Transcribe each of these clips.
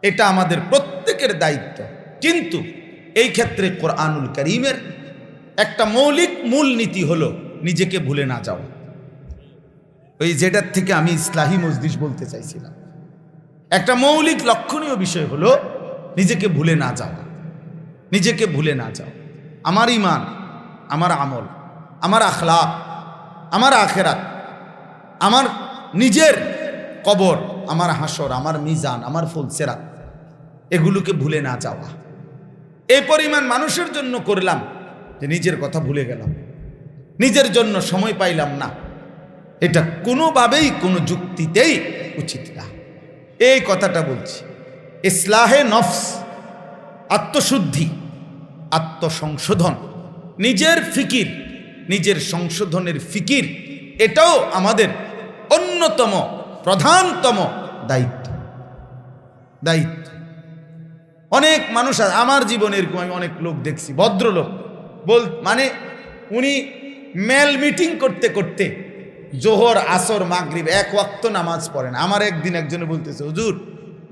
এটা আমাদের প্রত্যেকের দায়িত্ব। কিন্তু এই ক্ষেত্রে কোরআনুল কারীমের একটা মৌলিক মূলনীতি হলো নিজেকে ভুলে না যাওয়া। ওই যেটার থেকে আমি ইসলাহি মজলিস বলতে চাইছিলাম, একটা মৌলিক লক্ষণীয় বিষয় হলো নিজেকে ভুলে না যাওয়া। নিজেকে ভুলে না যাওয়া। আমার ঈমান, আমার আমল, আমার আখলাক, আমার আখেরাত, আমার নিজের কবর, আমার হাসর, আমার মিজান, আমার ফুলসেরাত, এগুলোকে ভুলে না যাওয়া। এই পরিমাণ মানুষের জন্য করলাম যে নিজের কথা ভুলে গেলাম, নিজের জন্য সময় পাইলাম না। এটা কোনোভাবেই কোনো যুক্তিতেই উচিত না। এই কথাটা বলছি। ইসলাহে নফস, আত্মশুদ্ধি, আত্মসংশোধন, নিজের ফিকির, নিজের সংশোধনের ফিকির, এটাও আমাদের অন্যতম প্রধানতম দায়িত্ব। দায়িত্ব। অনেক মানুষ, আমার জীবনে এরকম আমি অনেক লোক দেখছি, ভদ্রলোক মানে উনি মেল মিটিং করতে করতে জোহর, আসর, মাগরিব এক ওয়াক্ত নামাজ পড়েন। আমার একদিন একজনে বলতেছে, হুজুর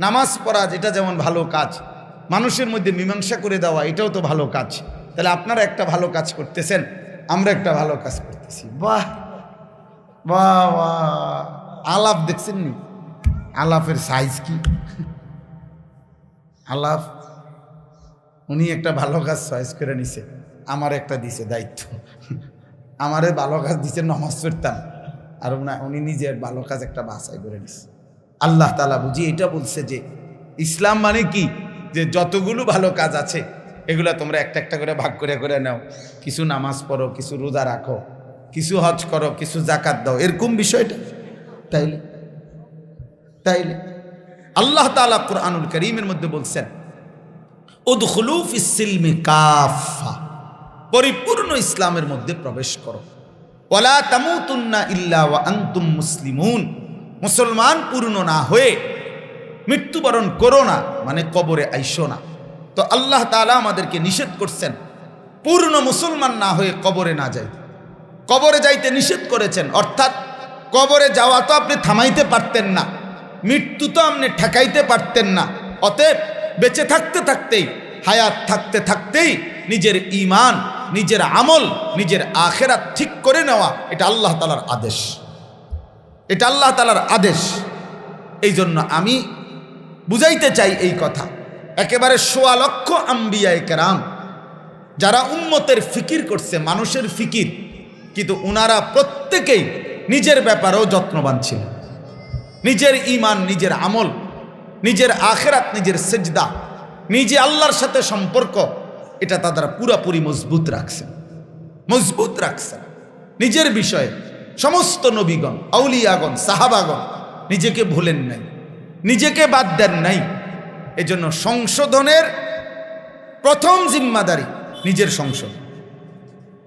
নামাজ পড়া যেটা যেমন ভালো কাজ, মানুষের মধ্যে মীমাংসা করে দেওয়া এটাও তো ভালো কাজ, তাহলে আপনারা একটা ভালো কাজ করতেছেন, আমরা একটা ভালো কাজ করতেছি। বাহ বাহ বাহ! আলাপ দেখছেন নি? আলাপের সাইজ কি! আলাপ উনি একটা ভালো কাজ চয়েস করে নিছে, আমার একটা দিছে দায়িত্ব। আমারে ভালো কাজ দিছে নামাজ পড়তাম, আর উনি নিজের ভালো কাজ একটা বাছাই করে নিছে। আল্লাহ তাআলা বুঝি এটা বলছে যে ইসলাম মানে কি, যে যতগুলো ভালো কাজ আছে এগুলা তোমরা একটা একটা করে ভাগ করে করে নাও। কিছু নামাজ পড়ো, কিছু রোজা রাখো, কিছু হজ করো, কিছু যাকাত দাও, এরকম বিষয়টা। তাইলে তাইলে আল্লাহ তাআলা কুরআনুল কারীমের মধ্যে বলছেন, উদখুলু ফিস-সিলমি কাফা, পরিপূর্ণ ইসলামের মধ্যে প্রবেশ করো। ওয়ালা তামুতুন্না ইল্লা ওয়া আনতুম মুসলিমুন, মুসলমান পূর্ণ না হয়ে মৃত্যুবরণ করো না, মানে কবরে আইসো না। তো আল্লাহ তাআলা আমাদেরকে নিষেধ করছেন পূর্ণ মুসলমান না হয়ে কবরে না যাই। কবরে যাইতে নিষেধ করেছেন, অর্থাৎ কবরে যাওয়া তো আপনি থামাইতে পারতেন না, মৃত্যু তো আপনি ঠেকাইতে পারতেন না। অতএব বেঁচে থাকতে থাকতেই, হায়াত থাকতে থাকতেই নিজের ঈমান, নিজের আমল, নিজের আখিরাত ঠিক করে নেওয়া, এটা আল্লাহ তাআলার আদেশ। এটা আল্লাহ তাআলার আদেশ। এই জন্য আমি বুঝাইতে চাই এই কথা, একেবারে ১৬ লক্ষ আম্বিয়ায়ে কেরাম যারা উম্মতের ফিকির করছে, মানুষের ফিকির, কিন্তু উনারা প্রত্যেকেই নিজের ব্যাপারেও যত্নবান ছিলেন। নিজের ঈমান, নিজের আমল, নিজের আখিরাত, নিজের সিজদা, নিজে আল্লাহর সাথে সম্পর্ক, এটা তারা পুরাপুরি মজবুত রাখছেন। মজবুত রাখছেন নিজের বিষয়ে। সমস্ত নবীগণ, আউলিয়াগণ, সাহাবাগণ নিজেকে ভুলেন নাই, নিজেকে বাদ দেন নাই। এজন্য সংশোধনের প্রথম জিম্মাদারি নিজের সংশোধন।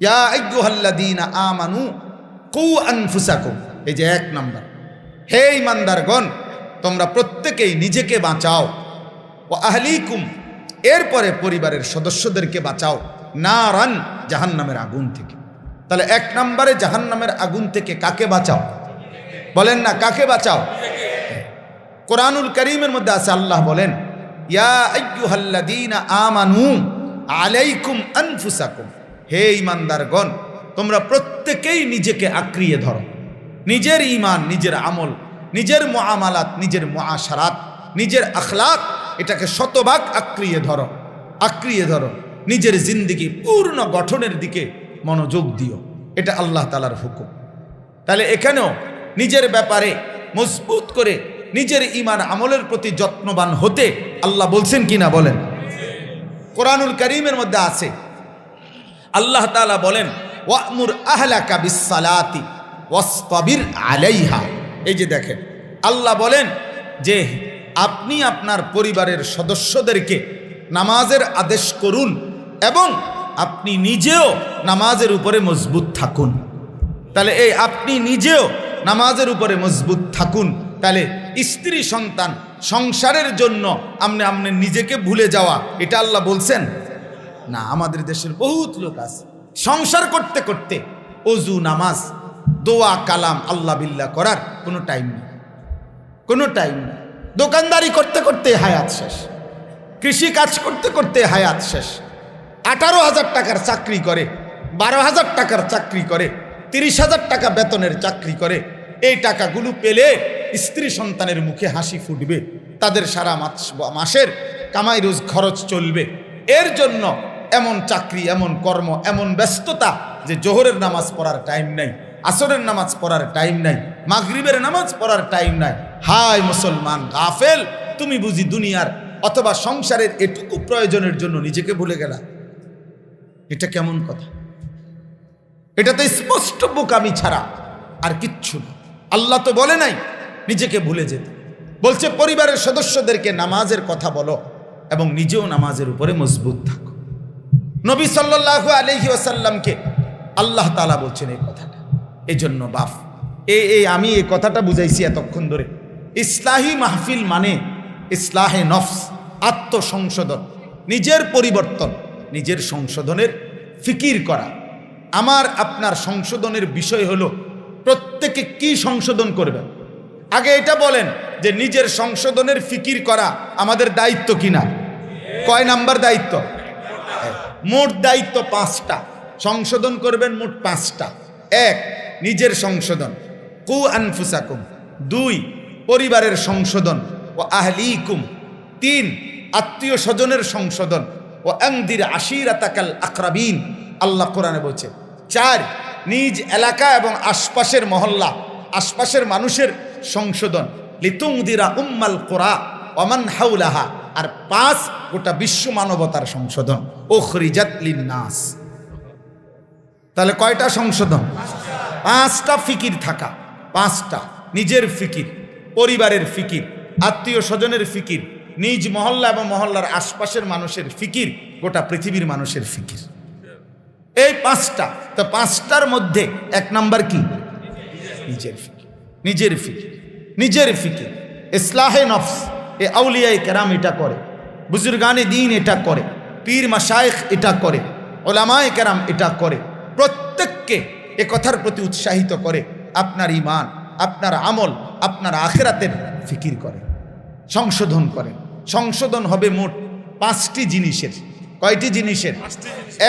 ইয়া আইয়ুহাল্লাযীনা আমানু কু আনফুসাকুম, এই যে ১ নাম্বার, হে ঈমানদারগণ তোমরা প্রত্যেকেই নিজেকে বাঁচাও। ওয়া আহলিকুম, এরপরে পরিবারের সদস্যদেরকে বাঁচাও, নারান, জাহান্নামের আগুন থেকে। তাহলে ১ নম্বরে জাহান্নামের আগুন থেকে কাকে বাঁচাও? বলেন না, কাকে বাঁচাও? কোরআনুল কারীমের মধ্যে আছে, আল্লাহ বলেন, ইয়া আইয়ুহাল্লাযীনা আমানু আলাইকুম আনফুসাকুম, হে ঈমানদারগণ তোমরা প্রত্যেকেই নিজেকে আঁকড়িয়ে ধরো। নিজের ঈমান, নিজের আমল, নিজের মুআমালাত, নিজের মুআশারাত, নিজের আখলাক, এটাকে শতভাগ আঁকড়িয়ে ধরো। আঁকড়িয়ে ধরো, নিজের জিন্দেগি পূর্ণ গঠনের দিকে মনোযোগ দিও। এটা আল্লাহ তাআলার হুকুম। তাহলে এখানেও নিজের ব্যাপারে মজবুত করে নিজের ঈমান আমলের প্রতি যত্নবান হতে আল্লাহ বলছেন কিনা বলেন? কোরআনুল কারীমের মধ্যে আছে, আল্লাহ তাআলা বলেন, ওয়া'মুর আহলাকা বিস-সালাতি ওয়াসতাবির আলাইহা। এই যে দেখেন, আল্লাহ বলেন যে আপনি আপনার পরিবারের সদস্যদেরকে নামাজের আদেশ করুন এবং আপনি নিজেও নামাজের উপরে মজবুত থাকুন। তাহলে এই আপনি নিজেও নামাজের উপরে মজবুত থাকুন। তাহলে স্ত্রী, সন্তান, সংসারের জন্য আপনি নিজেকে ভুলে যাওয়া, এটা আল্লাহ বলছেন না। আমাদের দেশের বহুত লোক আছে সংসার করতে করতে ওযু, নামাজ, দোয়া, কালাম, আল্লাহ বিল্লাহ করার কোনো টাইম নেই, কোনো টাইম নেই। দোকানদারি করতে করতে হায়াত শেষ, কৃষি কাজ করতে করতে হায়াত শেষ। 18,000 টাকার চাকরি করে, 12,000 টাকার চাকরি করে, 30,000 টাকা বেতনের চাকরি করে। এই টাকাগুলো পেলে স্ত্রী সন্তানের মুখে হাসি ফুটবে, তাদের সারা মাসের কামাই রোজ খরচ চলবে। এর জন্য এমন চাকরি, এমন কর্ম, এমন ব্যস্ততা যে জোহরের নামাজ পড়ার টাইম নাই, আসরের নামাজ পড়ার টাইম নাই, মাগরিবের নামাজ পড়ার টাইম নাই। হায় মুসলমান গাফেল, তুমি বুঝি দুনিয়ার অথবা সংসারের এটুকু প্রয়োজনের জন্য নিজেকে ভুলে গেলা? এটা কেমন কথা? এটা তো স্পষ্ট বোকামি ছাড়া আর কিচ্ছু না। আল্লাহ তো বলে নাই নিজেকে ভুলে যেতে, বলছে পরিবারের সদস্যদেরকে নামাজের কথা বলো এবং নিজেও নামাজের উপরে মজবুত থাকো। নবী সাল্লাল্লাহু আলাইহি ওয়াসাল্লামকে আল্লাহ তাআলা বলছেন এই কথাটা। এই জন্য বাপ আমি এই কথাটা বুঝাইছি এতক্ষণ ধরে। ইসলাহি মাহফিল মানে ইসলাহে নফস, আত্মসংশোধন, নিজের পরিবর্তন, নিজের সংশোধনের ফিকির করা। আমার আপনার সংশোধনের বিষয় হলো প্রত্যেকে কি সংশোধন করবেন। আগে এটা বলেন যে নিজের সংশোধনের ফিকির করা আমাদের দায়িত্ব কিনা? কয় নাম্বার দায়িত্ব? মোট দায়িত্ব 5টা। সংশোধন করবেন মোট 5টা। 1, নিজের সংশোধন, কু আনফুসাকুম। 2, পরিবারের সংশোধন, ও আহলিকুম। 3, আত্মীয় স্বজনের সংশোধন, ও আনদির আশিরাতাকাল আকরাবিন। আল্লাহ কোরআনে বলছে। 4, নিজ এলাকা এবং আশপাশের মহল্লা, আশপাশের মানুষের সংশোধন, লিতুনদিরা উম্মাল কুরা ওমান হাওলাহা। আর 5, গোটা বিশ্ব মানবতার সংশোধন, উখরিজাত লিন্নাস। তাহলে কয়টা সংশোধন? 5টা ফিকির থাকা। 5টা নিজের ফিকির, পরিবারের ফিকির, আত্মীয় স্বজনের ফিকির, নিজ মহল্লা এবং মহল্লার আশপাশের মানুষের ফিকির, গোটা পৃথিবীর মানুষের ফিকির। এই 5টা। তো 5টার মধ্যে 1 নাম্বার কি? নিজের ফিকির। নিজের ফিকির, নিজের ফিকির। ইসলাহে নফস এ আউলিয়ায়ে কেরাম এটা করে, বুজুর্গানে দ্বীন এটা করে, পীর মাশায়েখ এটা করে, ওলামায়ে কেরাম এটা করে। প্রত্যেককে এ কথার প্রতি উৎসাহিত করে আপনার ঈমান, আপনার আমল, আপনার আখিরাতের ফিকির করে, সংশোধন করেন। সংশোধন হবে মোট 5টি জিনিসের। কয়টি জিনিসের?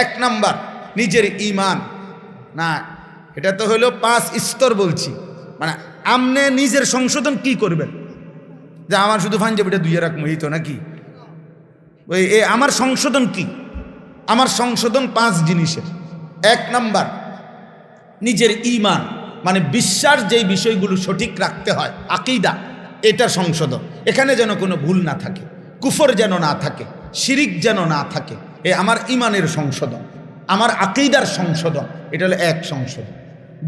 1 নাম্বার নিজের ঈমান। না, এটা তো হলো 5 স্তর বলছি। মানে আমনে নিজের সংশোধন কি করবেন? যে আমার শুধু পাঞ্জাবিটা 2 রাখবো এই তো নাকি? ওই আমার সংশোধন কি? আমার সংশোধন 5 জিনিসের। 1 নাম্বার নিজের ঈমান, মানে বিশ্বাস যেই বিষয়গুলো সঠিক রাখতে হয়, আকীদা, এটা সংশোধন। এখানে যেন কোনো ভুল না থাকে, কুফর যেন না থাকে, শিরিক যেন না থাকে। আমার ঈমানের সংশোধন, আমার আকীদার সংশোধন, এটা হলো 1 সংশোধন।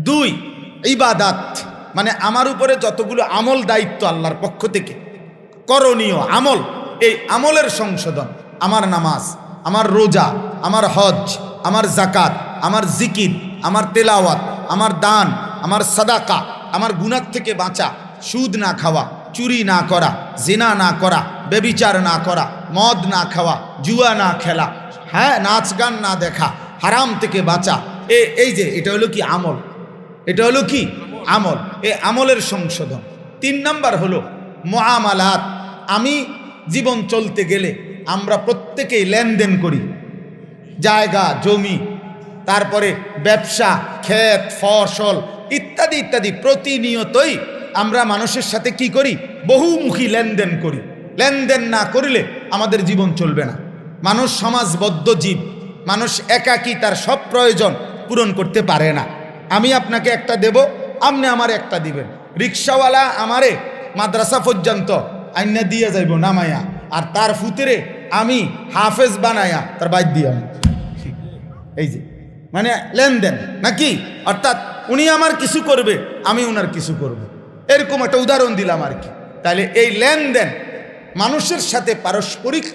2, ইবাদাত, মানে আমার উপরে যতগুলো আমল দায়িত্ব আল্লাহর পক্ষ থেকে করণীয় আমল, এই আমলের সংশোধন। আমার নামাজ, আমার রোজা, আমার হজ, আমার যাকাত, আমার জিকির, আমার তেলাওয়াত, আমার দান, আমার সাদাকা, আমার গুনাহ থেকে বাঁচা, সুদ না খাওয়া, চুরি না করা, জিনা না করা, ব্যভিচার না করা, মদ না খাওয়া, জুয়া না খেলা, হ্যাঁ, নাচ গান না দেখা, হারাম থেকে বাঁচা। এই যে এটা হলো কি? আমল। এটা হলো কি? আমল। এই আমলের সংশোধন। 3 নাম্বার হলো মুআমালাত। আমি জীবন চলতে গেলে আমরা প্রত্যেকেই লেনদেন করি, জায়গা জমি, তারপরে ব্যবসা, ক্ষেত ফসল ইত্যাদি ইত্যাদি। প্রতিনিয়তই আমরা মানুষের সাথে কি করি? বহুমুখী লেনদেন করি। লেনদেন না করলে আমাদের জীবন চলবে না। মানুষ সমাজবদ্ধ জীব, মানুষ একাকী তার সব প্রয়োজন পূরণ করতে পারে না। আমি আপনাকে একটা দেব, আপনি আমার একটা দিবেন। রিক্সাওয়ালা আমারে মাদ্রাসা পর্যন্ত আইনা দিয়ে যাইব নামায়া, আর তার ফুতেরে আমি হাফেজ বানায়া তার বাইর দিয়ে। এই যে মানে লেনদেন নাকি? অর্থাৎ উনি আমার কিছু করবে, আমি উনার কিছু করব, এরকম একটা উদাহরণ দিলাম আর কি। তাহলে এই লেনদেন, মানুষের সাথে পারস্পরিক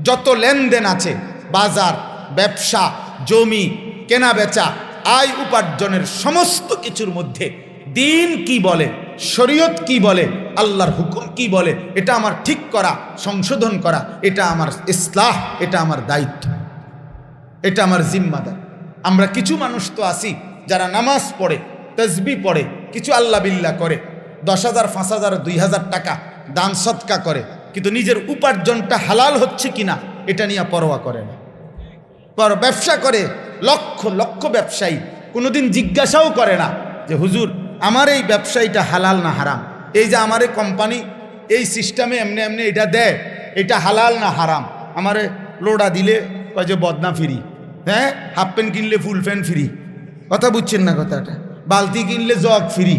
যত লেনদেন আছে, বাজার, ব্যবসা, জমি কেনা বেচা, আয় উপার্জনের সমস্ত কিছুর মধ্যে দিন কি বলে, শরীয়ত কি বলে, আল্লাহর হুকুম কি বলে, এটা আমার ঠিক করা, সংশোধন করা, এটা আমার ইসলাহ, এটা আমার দায়িত্ব, এটা আমার জিম্মাদার। আমরা কিছু মানুষ তো আছি যারা নামাজ পড়ে, তাসবিহ পড়ে, কিছু আল্লাহ বিল্লাহ করে, 10,000 5,000 2,000 টাকা দান সৎকা করে, কিন্তু নিজের উপার্জনটা হালাল হচ্ছে কিনা এটা নিয়ে পরোয়া করে না। ব্যবসা করে লক্ষ লক্ষ ব্যবসায়ী, কোনোদিন জিজ্ঞাসাও করে না যে হুজুর আমার এই ব্যবসায়ীটা হালাল না হারাম, এই যে আমার এই কোম্পানি এই সিস্টেমে এমনি এমনি এটা দেয়, এটা হালাল না হারাম। আমারে লোডা দিলে কয় যে বদনা ফ্রি, হ্যাঁ হাফ প্যান্ট কিনলে ফুল প্যান্ট ফ্রি, কথা বুঝছেন না কথাটা, বালতি কিনলে জগ ফ্রি,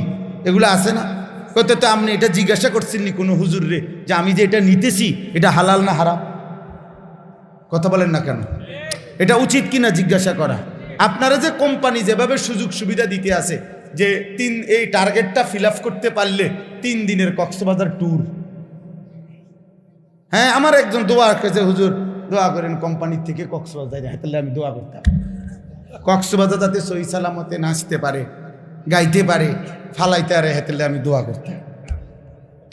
এগুলো আছে না? কত তো আপনি এটা জিজ্ঞাসা করছেন নি কোনো হুজুর রে যে আমি যে এটা নিতেছি এটা হালাল না হারাম? কথা বলেন না কেন? এটা উচিত কিনা জিজ্ঞাসা করা? আপনারা যে কোম্পানি যেভাবে সুযোগ সুবিধা দিতে আছে যে এই টার্গেটটা ফিল আপ করতে পারলে 3 দিনের কক্সবাজার ট্যুর। হ্যাঁ আমার একজন দোয়া করেছে, হুজুর দোয়া করেন কোম্পানির থেকে কক্সবাজার যায়, তাহলে আমি দোয়া করতাম কক্সবাজার যাতে সহি সালামতে নাচতে পারে, গাইতে পারে, ফালাইতে পারে, তাহলে আমি দোয়া করতাম।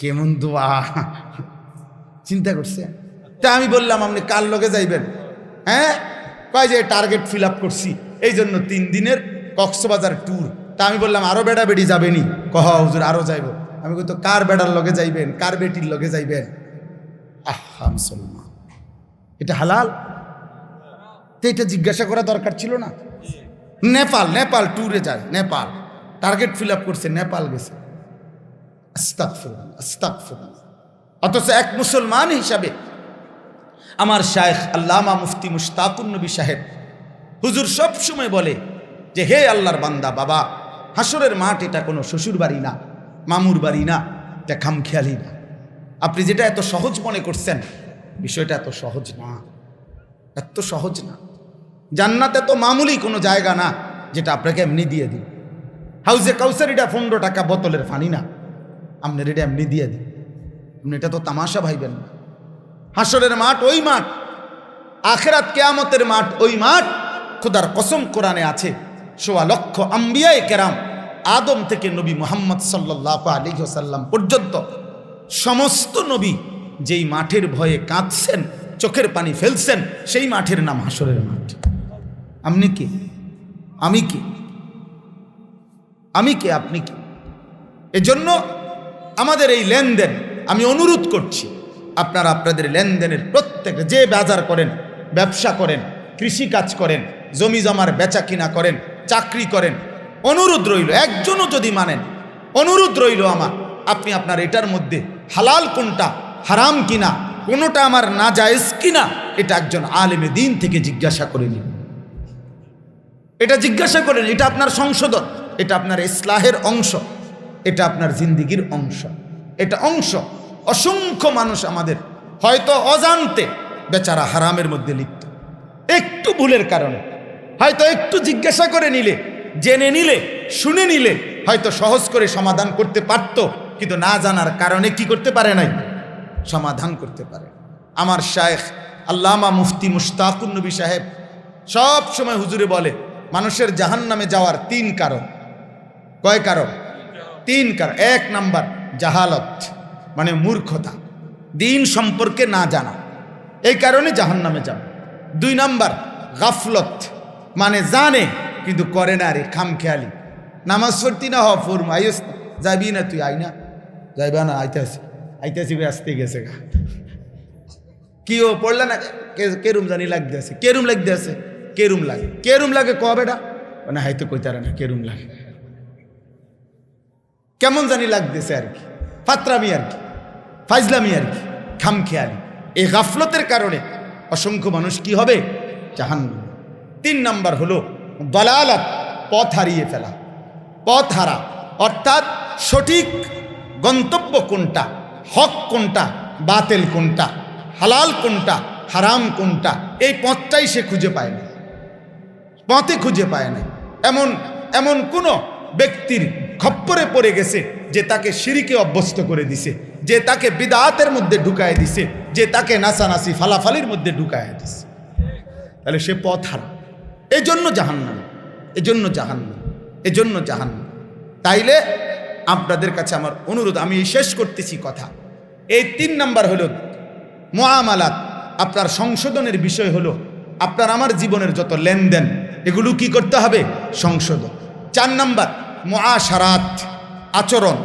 কেমন দোয়া চিন্তা করছে? তা আমি বললাম আপনি কার লগে যাইবেন? হ্যাঁ কয় যে টার্গেট ফিল আপ করছি এই জন্য 3 দিনের কক্সবাজার ট্যুর। তা আমি বললাম আরো বেড়া বেড়ি যাবেনি? কহ হুজুর আরো যাইব। আমি কই তো কার বেড়ার লগে যাইবেন, কার বেটির লগে যাইবেন? আহা মুসলমান, এটা হালাল? তো এটা জিজ্ঞাসা করা দরকার ছিল না? নেপাল ট্যুরে যায়, নেপাল টার্গেট ফিল আপ করছে, নেপাল গেছে। আস্তাগফিরুল্লাহ আস্তাগফিরুল্লাহ। অথচ এক মুসলমান হিসাবে আমার শায়েখ আল্লামা মুফতি মুশতাকুন নবী সাহেব হুজুর সব সময় বলে যে হে আল্লাহর বান্দা, বাবা হাসরের মাঠ এটা কোনো শ্বশুর বাড়ি না, মামুর বাড়ি না, এটা খামখেয়ালি না। আপনি যেটা এত সহজ মনে করছেন বিষয়টা এত সহজ না, এত সহজ না। জান্নাত এত মামুলি কোনো জায়গা না যেটা আপনাকে এমনি দিয়ে দিই। হাউজে কাউসার এটা 15 টাকা বোতলের পানি না, আপনি এটা এমনি দিয়ে দিই। আপনি এটা তো তামাশা ভাইবেন না। হাসরের মাঠ ওই মাঠ, আখিরাত কিয়ামতের মাঠ ওই মাঠ। খোদার কসম কোরআনে আছে 1.25 লক্ষ আম্বিয়ায়ে কেরাম আদম থেকে নবী মুহাম্মদ সাল্লাল্লাহু আলাইহি ওয়াসাল্লাম পর্যন্ত সমস্ত নবী যেই মাঠের ভয়ে কাঁদছেন, চোখের পানি ফেলছেন, সেই মাঠের নাম হাসরের মাঠ। আপনি কি? আমি কি? আমি কে? আপনি কি? এজন্য আমাদের এই লেনদেন, আমি অনুরোধ করছি আপনারা আপনাদের লেনদেনের প্রত্যেকটা, যে বাজার করেন, ব্যবসা করেন, কৃষি কাজ করেন, জমি জমার বেচা কিনা করেন, চাকরি করেন, অনুরোধ রইল, একজনও যদি মানেন, অনুরোধ রইল আমার, আপনি আপনার এটার মধ্যে হালাল কোনটা, হারাম কিনা, কোনোটা আমার না জায়েজ কিনা, এটা একজন আলেমে দিন থেকে জিজ্ঞাসা করে নিন। এটা জিজ্ঞাসা করেন, এটা আপনার সংশোধন, এটা আপনার ইসলাহের অংশ, এটা আপনার জিন্দিগির অংশ, এটা অংশ। অসংখ্য মানুষ আমাদের হয়তো অজান্তে বেচারা হারামের মধ্যে লিপ্ত, একটু ভুলের কারণে, হয়তো একটু জিজ্ঞাসা করে নিলে, জেনে নিলে, শুনে নিলে হয়তো সহজ করে সমাধান করতে পারত, কিন্তু না জানার কারণে কি করতে পারে নাই, সমাধান করতে পারে। আমার শায়েখ আল্লামা মুফতি মুশতাকুন নবী সাহেব সব সময় হুজুরে বলে মানুষের জাহান্নামে যাওয়ার 3 কারণ। কয় কারণ? 3 কারণ। 1 নাম্বার জাহালত, মানে মূর্খতা, দিন সম্পর্কে না জানা, এই কারণে জাহান্নামে যাও। 2 নাম্বার গাফলত, মানে জানে কিন্তু করে না, রে খামখেয়ালি, নামাজ পড়তি না, ফরম আইস যাবি না, তুই আইনা যাইবা না, আইতাছি আসতে গেছে গা, কি ও পড়লে না, কেরুম জানি লাগতে আছে, কেরুম লাগতে আছে, কেরুম লাগে, কেরুম লাগে ক বেটা, মানে হাইতো কইতারা না, কেরুম লাগে, কেমন জানি লাগতেছে আর কি, ফাতরামি আর কি, ফাইজলামি আর কি, খামখেয়ালি। এই গাফলতের কারণে অসংখ্য মানুষ কি হবে? জাহান্নামে। 3 নাম্বার হলো দালালাত, পথ হারিয়ে ফেলা, পথ হারা, অর্থাৎ সঠিক গন্তব্য কোনটা, হক কোনটা, বাতিল কোনটা, হালাল কোনটা, হারাম কোনটা, এই পথটাই সে খুঁজে পায় না, পথে খুঁজে পায় না। এমন কোন ব্যক্তির খপ্পরে পড়ে গেছে যে তাকে শিরিকে অভ্যস্ত করে দিছে, যে তাকে বিদআতের মধ্যে ঢুকায় দিছে, যে তাকে নাসানাসি ফালাফালির মধ্যে ঢুকায় দিছে, তাহলে সে পথ হারা। এজন্য জাহান্নাম, এজন্য জাহান্নাম, এজন্য জাহান্নাম। তাইলে আপনাদের কাছে আমার অনুরোধ, আমি শেষ করতেছি কথা, এই 3 নাম্বার হলো মুআমালাত, আপনার সংশোধনের বিষয় হলো আপনার আমার জীবনের যত লেনদেন এগুলো কি করতে হবে? সংশোধন। 4 নাম্বার মুআশারাত, আচরণ,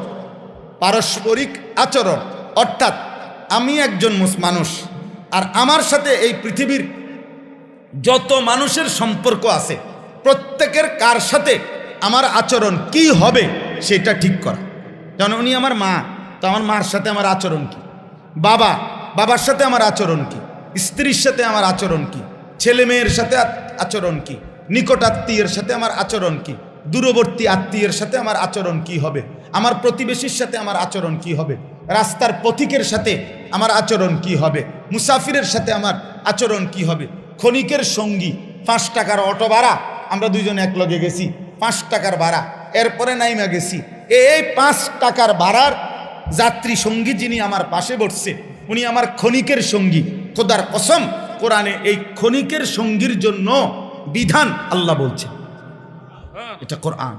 পারস্পরিক আচরণ, অর্থাৎ আমি একজন মানুষ, আর আমার সাথে এই পৃথিবীর যত মানুষের সম্পর্ক আছে প্রত্যেকের কার সাথে আমার আচরণ কি হবে সেটা ঠিক করা। যেমন উনি আমার মা, তো আমার মার সাথে আমার আচরণ কি, বাবার সাথে আমার আচরণ কি, স্ত্রীর সাথে আমার আচরণ কি, ছেলে মেয়ের সাথে আচরণ কি, নিকট আত্মীয়ের সাথে আমার আচরণ কি, দূরবর্তী আত্মীয়ের সাথে আমার আচরণ কি হবে, আমার প্রতিবেশীর সাথে আমার আচরণ কি হবে, রাস্তার পথিকের সাথে আমার আচরণ কি হবে, মুসাফিরের সাথে আমার আচরণ কি হবে, ক্ষণিকের সঙ্গী 5 টাকার অটো ভাড়া, আমরা দুইজন একলগে গেছি 5 টাকার ভাড়া, এরপরে নাইমা গেছি, এই 5 টাকার ভাড়ার যাত্রী সঙ্গী যিনি আমার পাশে বসছে উনি আমার ক্ষণিকের সঙ্গী। খোদার কসম, কোরআনে এই ক্ষণিকের সঙ্গীর জন্য বিধান আল্লাহ বলছে, এটা কোরআন।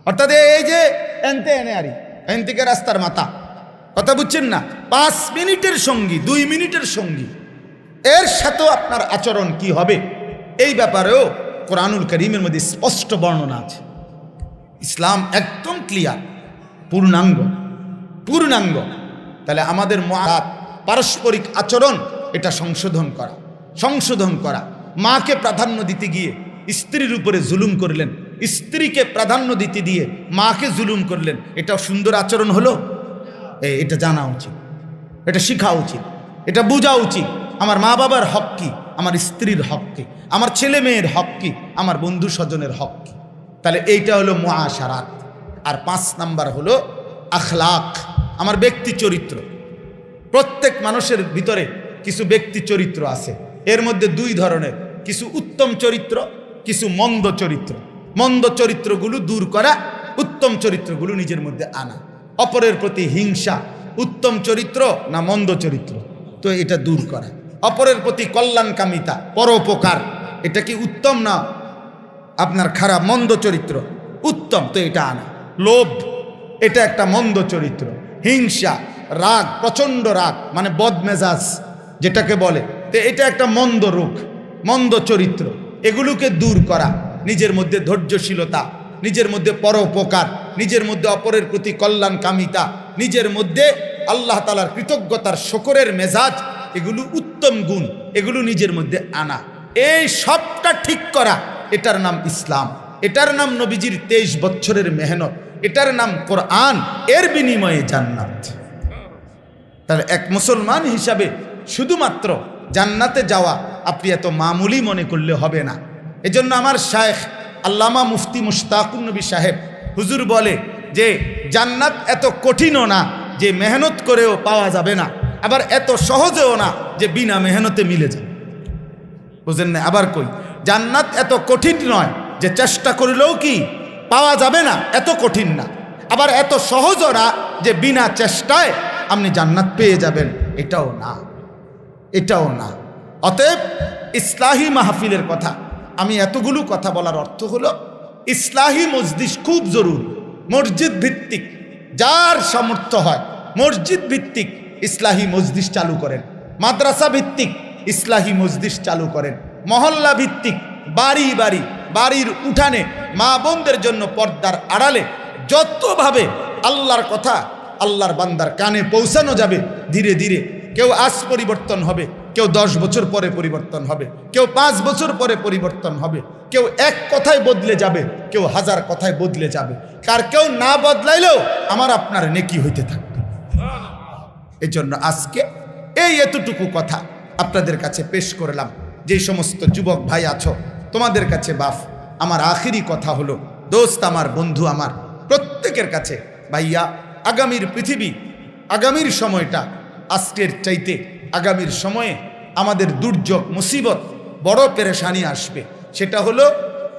অর্থাৎ এই যে এনতে এনে আরি এন থেকে রাস্তার মাথা, কথা বুঝছেন না, 5 মিনিটের সঙ্গী, 2 মিনিটের সঙ্গী, এর সাথেও আপনার আচরণ কি হবে এই ব্যাপারেও কোরআনুল কারীমের মধ্যে স্পষ্ট বর্ণনা আছে। ইসলাম একদম ক্লিয়ার, পূর্ণাঙ্গ। তাহলে আমাদের মুআমালাত, পারস্পরিক আচরণ, এটা সংশোধন করা। মাকে প্রাধান্য দিতে গিয়ে স্ত্রীর উপরে জুলুম করলেন, স্ত্রীকে প্রাধান্য দিতে দিয়ে মাকে জুলুম করলেন, এটা সুন্দর আচরণ হলো? এটা জানা উচিত, এটা শেখা উচিত, এটা বোঝা উচিত। আমার মা বাবার হক কি, আমার স্ত্রীর হক কি, আমার ছেলে মেয়ের হক কি, আমার বন্ধু স্বজনের হক কি। তাহলে এইটা হলো মুআশারাত। আর 5 নাম্বার হলো আখলাক, আমার ব্যক্তি চরিত্র। প্রত্যেক মানুষের ভিতরে কিছু ব্যক্তি চরিত্র আছে, এর মধ্যে 2 ধরনের, কিছু উত্তম চরিত্র, কিছু মন্দ চরিত্র। মন্দ চরিত্রগুলো দূর করা, উত্তম চরিত্রগুলো নিজের মধ্যে আনা। অপরের প্রতি হিংসা উত্তম চরিত্র না মন্দ চরিত্র? তো এটা দূর করা। অপরের প্রতি কল্যাণকামিতা, পরোপকার, এটা কি উত্তম না আপনার খারাপ? মন্দ চরিত্র উত্তম, তো এটা আনা। লোভ, এটা একটা মন্দ চরিত্র। হিংসা, রাগ, প্রচণ্ড রাগ মানে বদমেজাজ যেটাকে বলে, তো এটা একটা মন্দ রূপ, মন্দ চরিত্র। এগুলোকে দূর করা, নিজের মধ্যে ধৈর্যশীলতা, নিজের মধ্যে পরোপকার, নিজের মধ্যে অপরের প্রতি কল্যাণকামিতা, নিজের মধ্যে আল্লাহ তাআলার কৃতজ্ঞতার শকরের মেজাজ, এগুলো উত্তম গুণ, এগুলো নিজের মধ্যে আনা। এই সবটা ঠিক করা, এটার নাম ইসলাম, এটার নাম নবীজির 23 বছরের মেহনত, এটার নাম কোরআন, এর বিনিময়ে জান্নাত। তাহলে এক মুসলমান হিসাবে শুধুমাত্র জান্নাতে যাওয়া আপনি এত মামুলি মনে করলে হবে না। এজন্য আমার শায়েখ আল্লামা মুফতি মুশতাকুন নবী সাহেব হুজুর বলে যে জান্নাত এত কঠিনও না যে মেহনত করেও পাওয়া যাবে না, আবার এত সহজেও না যে বিনা মেহনতে মিলে যাবে। বুঝেন না? আবার কই, জান্নাত এত কঠিন নয় যে চেষ্টা করলেও কি পাওয়া যাবে না, এত কঠিন না। আবার এত সহজও না যে বিনা চেষ্টায় আপনি জান্নাত পেয়ে যাবেন, এটাও না। অতএব ইসলাহি মাহফিলের কথা, আমি এতগুলো কথা বলার অর্থ হলো ইসলাহি মজলিস খুব জরুরি। মসজিদ ভিত্তিক যার সামর্থ্য হয় মসজিদ ভিত্তিক ইসলাহি মজলিস চালু করেন, মাদ্রাসা ভিত্তিক ইসলাহি মজলিস চালু করেন, মহল্লা ভিত্তিক বাড়ির উঠানে মা বোনদের জন্য পর্দার আড়ালে যতভাবে আল্লাহর কথা আল্লাহর বান্দার কানে পৌঁছানো যাবে, ধীরে ধীরে কেউ আজ পরিবর্তন হবে, কেউ 10 বছর পরে পরিবর্তন হবে, কেউ 5 বছর পরে পরিবর্তন হবে, কেউ এক কথায় বদলে যাবে, কেউ 1000 কথায় বদলে যাবে, কার কেউ না বদলাইলেও আমার আপনার নেকি হইতে থাকবে। এই জন্য আজকে এতটুকু কথা আপনাদের কাছে পেশ করলাম। যে সমস্ত যুবক ভাই আছো তোমাদের কাছে বাপ আমার আখিরি কথা হলো, দোস্ত আমার, বন্ধু আমার, প্রত্যেকের কাছে ভাইয়া, আগামীর পৃথিবী, আগামীর সময়টা আজকের চাইতে আগামীর সময়ে আমাদের দুর্যোগ মুসিবত বড় পেরেশানি আসবে। সেটা হলো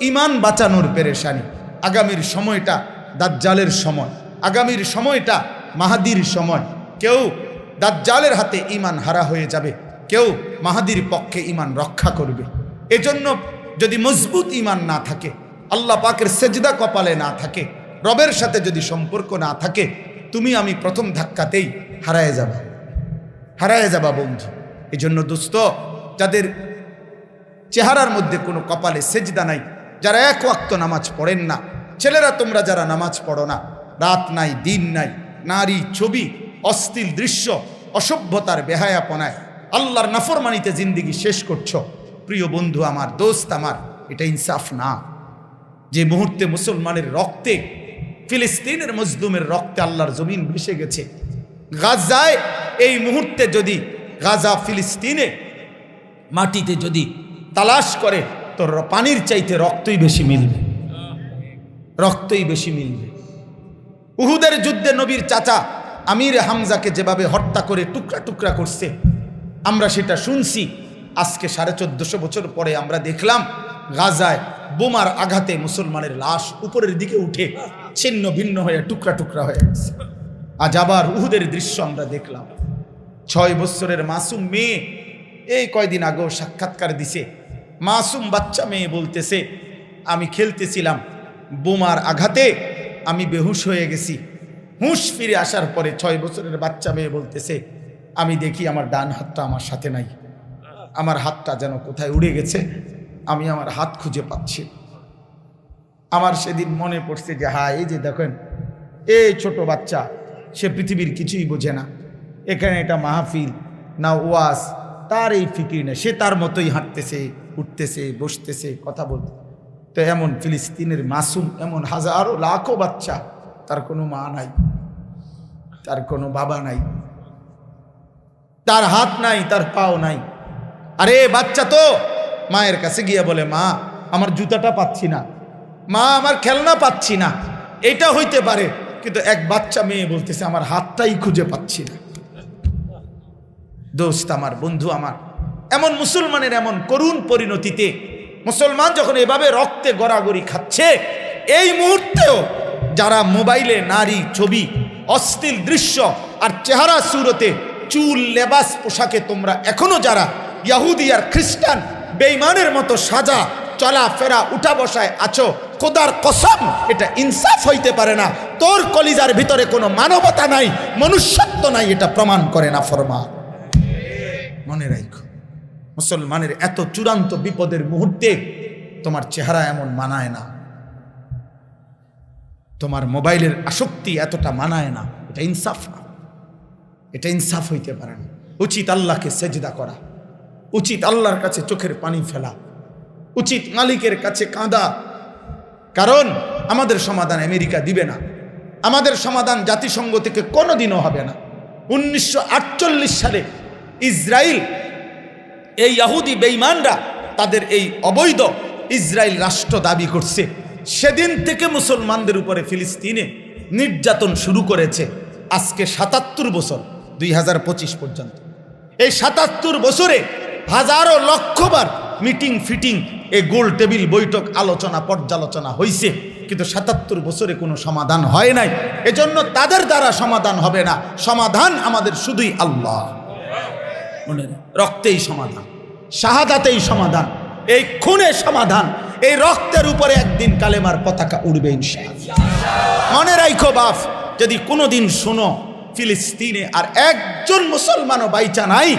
ইমান বাঁচানোর পেরেশানি। আগামীর সময়টা দাজ্জালের সময়, আগামীর সময়টা মাহাদির সময়। কেউ দাজ্জালের হাতে ইমান হারা হয়ে যাবে, কেউ মাহাদির পক্ষে ইমান রক্ষা করবে। এজন্য যদি মজবুত ইমান না থাকে, আল্লাহ পাকের সেজদা কপালে না থাকে, রবের সাথে যদি সম্পর্ক না থাকে, তুমি আমি প্রথম ধাক্কাতেই হারায় যাবা বন্ধু। এই জন্য দোস্ত, যাদের চেহারার মধ্যে কোনো কপালে সেজদা নাই, যারা 1 ওয়াক্ত নামাজ পড়েন না, ছেলেরা তোমরা যারা নামাজ পড়ো না, রাত নাই দিন নাই, নারী ছবি, অশ্লীল দৃশ্য, অসভ্যতার বেহায়াপনায় আল্লাহর নাফরমানিতে জিন্দেগি শেষ করছো। প্রিয় বন্ধু আমার, দোস্ত আমার, এটা ইনসাফ না। যে মুহূর্তে মুসলমানের রক্তে, ফিলিস্তিনের মজলুমের রক্তে আল্লাহর জমিন ভেসে গেছে, গাজায় এই মুহূর্তে যদি গাজা ফিলিস্তিনে মাটিতে যদি তালাশ করে, তোর পানির চাইতে রক্তই বেশি মিলবে, রক্তই বেশি মিলবে। উহুদের যুদ্ধে নবীর চাচা আমির হামজাকে যেভাবে হত্যা করে টুকরা টুকরা করছে, আমরা সেটা শুনছি। আজকে 1450 বছর পরে আমরা দেখলাম গাজায় বোমার আঘাতে মুসলমানের লাশ উপরের দিকে উঠে ছিন্ন ভিন্ন হয়ে টুকরা টুকরা হয়ে গেছে। আজ আবার উহুদের দৃশ্য আমরা দেখলাম। 6 বছরের মাসুম মেয়ে এই কয়দিন আগেও সাক্ষাৎকার দিছে। মাসুম বাচ্চা মেয়ে বলতেছে, আমি খেলতেছিলাম, বোমার আঘাতে আমি বেহুশ হয়ে গেছি। হুঁশ ফিরে আসার পরে 6 বছরের বাচ্চা মেয়ে বলতেছে, আমি দেখি আমার ডান হাতটা আমার সাথে নাই, আমার হাতটা যেন কোথায় উড়ে গেছে, আমি আমার হাত খুঁজে পাচ্ছি। আমার সেদিন মনে পড়ছে যে হ্যাঁ, এই যে দেখেন এই ছোট বাচ্চা, সে পৃথিবীর কিছুই বোঝে না, এখানে এটা মাহফিল না ওয়াজ, তার এই ফিকির নেই, সে তার মতোই হাঁটতেছে, উঠতেছে, বসতেছে, কথা বলতে। তো এমন ফিলিস্তিনের মাসুম, এমন হাজারো লাখো বাচ্চা, তার কোনো মা নাই, তার কোনো বাবা নাই, তার হাত নাই, তার পাও নাই। আরে বাচ্চা তো মায়ের কাছে গিয়ে বলে, মা আমার জুতাটা পাচ্ছি না, মা আমার খেলনা পাচ্ছি না। এটা হইতে পারে, কিন্তু এক বাচ্চা মেয়ে বলতেছে আমার হাতটাই খুঁজে পাচ্ছি না। দোস্ত আমার, বন্ধু আমার, এমন মুসলমানের এমন করুণ পরিণতিতে মুসলমান যখন এভাবে রক্তে গড়াগড়ি খাচ্ছে, এই মুহূর্তেও যারা মোবাইলে নারী ছবি, অশ্লীল দৃশ্য আর চেহারা সুরতে, চুল, লেবাস, পোশাকে তোমরা এখনো যারা ইহুদি আর খ্রিস্টান বেঈমানের মতো সাজা চলা ফেরা উঠা বসায় আছো, খোদার কসম এটা ইনসাফ হইতে পারে না। তোর কলিজার ভিতরে কোনো মানবতা নাই, মনুষ্যত্ব নাই, এটা প্রমাণ করে না ফরমান। মনে রাখো, মুসলমানের এত চূড়ান্ত বিপদের মুহূর্তে তোমার চেহারা এমন মানায় না, তোমার মোবাইলের আসক্তি এতটা মানায় না। এটা ইনসাফ না, এটা ইনসাফ হইতে পারে না। উচিত আল্লাহকে সেজদা করা, উচিত আল্লাহর কাছে চোখের পানি ফেলা, উচিত মালিকের কাছে কাঁদা। কারণ আমাদের সমাধান আমেরিকা দিবে না, আমাদের সমাধান জাতিসংঘ থেকে কোনোদিনও হবে না। 1948 সালে ইসরায়েল, এই ইহুদি বেঈমানরা তাদের এই অবৈধ ইসরায়েল রাষ্ট্র দাবি করছে, সেদিন থেকে মুসলমানদের উপরে ফিলিস্তিনে নির্যাতন শুরু করেছে। আজকে 77 বছর, 2025 পর্যন্ত। এই 77 বছরে হাজারো লক্ষবার মিটিং ফিটিং, এই গোল টেবিল বৈঠক, আলোচনা পর্যালোচনা হয়েছে, কিন্তু 77 বছরে কোনো সমাধান হয় নাই। এজন্য তাদের দ্বারা সমাধান হবে না, সমাধান আমাদের শুধুই আল্লাহ। রক্তেই সমাধান, শাহাদাতেই সমাধান, এই খুনে সমাধান, এই রক্তের উপরে একদিন কালেমার পতাকা উড়বে ইনশাআল্লাহ। মনে রাখো বাপ, যদি কোনোদিন শোনো ফিলিস্তিনে আর একজন মুসলমানও বাইচা নাই,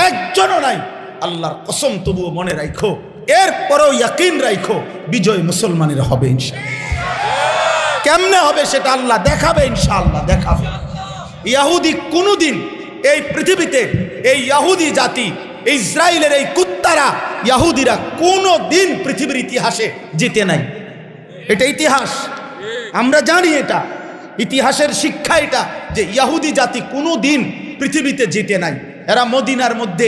একজনও নাই, আল্লাহর কসম তবুও মনে রাখো, এরপরেও ইয়াকিন রাখো, বিজয় মুসলমানের হবে ইনশাআল্লাহ। কেমনে হবে সেটা আল্লাহ দেখাবে ইনশাআল্লাহ, দেখাবে। ইহুদি কোনোদিন এই পৃথিবীতে, এই ইহুদি জাতি, ইসরায়েলের এই কুত্তারা, ইহুদিরা কোনো দিন পৃথিবীর ইতিহাসে জিতে নাই। এটা ইতিহাস, আমরা জানি, এটা ইতিহাসের শিক্ষা এটা, যে ইহুদি জাতি কোনো দিন পৃথিবীতে জিতে নাই। এরা মদিনার মধ্যে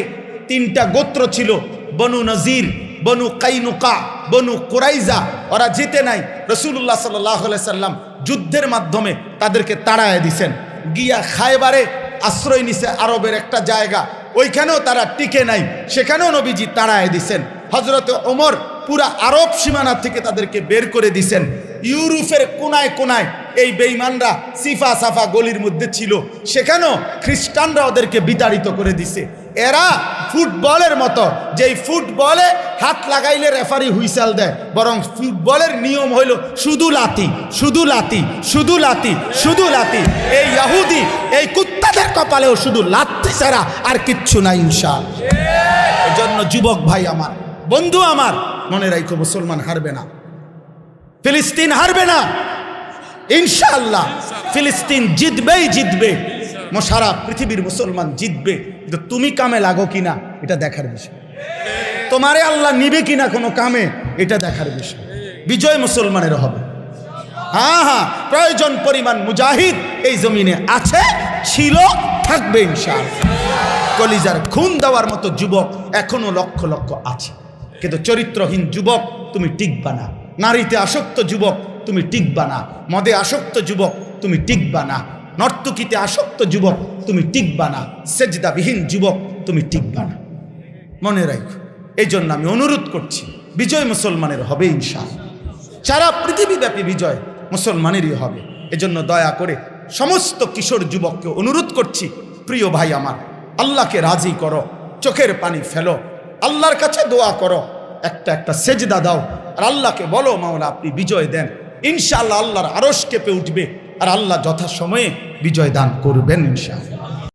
3টা গোত্র ছিল, বনু নজির, বনু কাইনুকা, বনু কুরাইজা, ওরা জিতে নাই। রাসূলুল্লাহ সাল্লাল্লাহু আলাইহি সাল্লাম যুদ্ধের মাধ্যমে তাদেরকে তাড়ায় দিছেন। গিয়া খায়বারে আশ্রয় নিছে, আরবের একটা জায়গা, ওইখানেও তারা টিকে নাই, সেখানেও নবীজি তাড়ায় দিছেন। হযরত ওমর পুরা আরব সীমানা থেকে তাদেরকে বের করে দিছেন। ইউরোপের কোনায় কোনায় এই বেঈমানরা সিফা সাফা গলির মধ্যে ছিল, সেখানেও খ্রিস্টানরা ওদেরকে বিতাড়িত করে দিছে। এরা ফুটবলের মতো, যেই ফুটবলে হাত লাগাইলে রেফারি হুইসেল দেয়, বরং ফুটবলের নিয়ম হইল শুধু লাতি, শুধু লাতি, শুধু লাতি, শুধু লাতি। এই ইহুদি, এই কুত্তাদের কপালেও শুধু লাত্তি ছাড়া আর কিচ্ছু নাই ইনশাআল্লাহ। এজন্য যুবক ভাই আমার, বন্ধু আমার, মনে রাখো, মুসলমান হারবে না, ফিলিস্তিন হারবে না ইনশাআল্লাহ। ফিলিস্তিন জিতবেই জিতবে, সারা পৃথিবীর মুসলমান জিতবে, কিন্তু তুমি কামে লাগো কিনা এটা দেখার বিষয়। তোমারে আল্লাহ নিবে কিনা কোনো কামে এটা দেখার বিষয়। বিজয় মুসলমানের হবে। হ্যাঁ হ্যাঁ, প্রয়োজন পরিমাণ মুজাহিদ এই জমিনে আছে, ছিল, থাকবে ইনশাআল্লাহ। কলিজার খুন দেওয়ার মতো যুবক এখনো লক্ষ লক্ষ আছে, কিন্তু চরিত্রহীন যুবক তুমি টিকবা না। নারীতে আসক্ত যুবক তুমি টিকবা না। মদে আসক্ত যুবক তুমি টিকবা না। নর্তকীতে আসক্ত যুবক তুমি টিকবা না। সেজদাবিহীন যুবক তুমি টিকবা না। মনে রাখো, এই জন্য আমি অনুরোধ করছি, বিজয় মুসলমানের হবে ইনশাআল্লাহ। সারা পৃথিবীব্যাপী বিজয় মুসলমানেরই হবে। এজন্য দয়া করে সমস্ত কিশোর যুবককে অনুরোধ করছি, প্রিয় ভাই আমার, আল্লাহকে রাজি করো, চোখের পানি ফেলো, আল্লাহর কাছে দোয়া করো, একটা সেজদা দাও, আর আল্লাহকে বলো, মাওলা আপনি বিজয় দেন। ইনশাআল্লাহ আল্লাহর আরশ কেঁপে উঠবে, আর আল্লাহ যথাসময়ে বিজয় দান করবেন ইনশাআল্লাহ।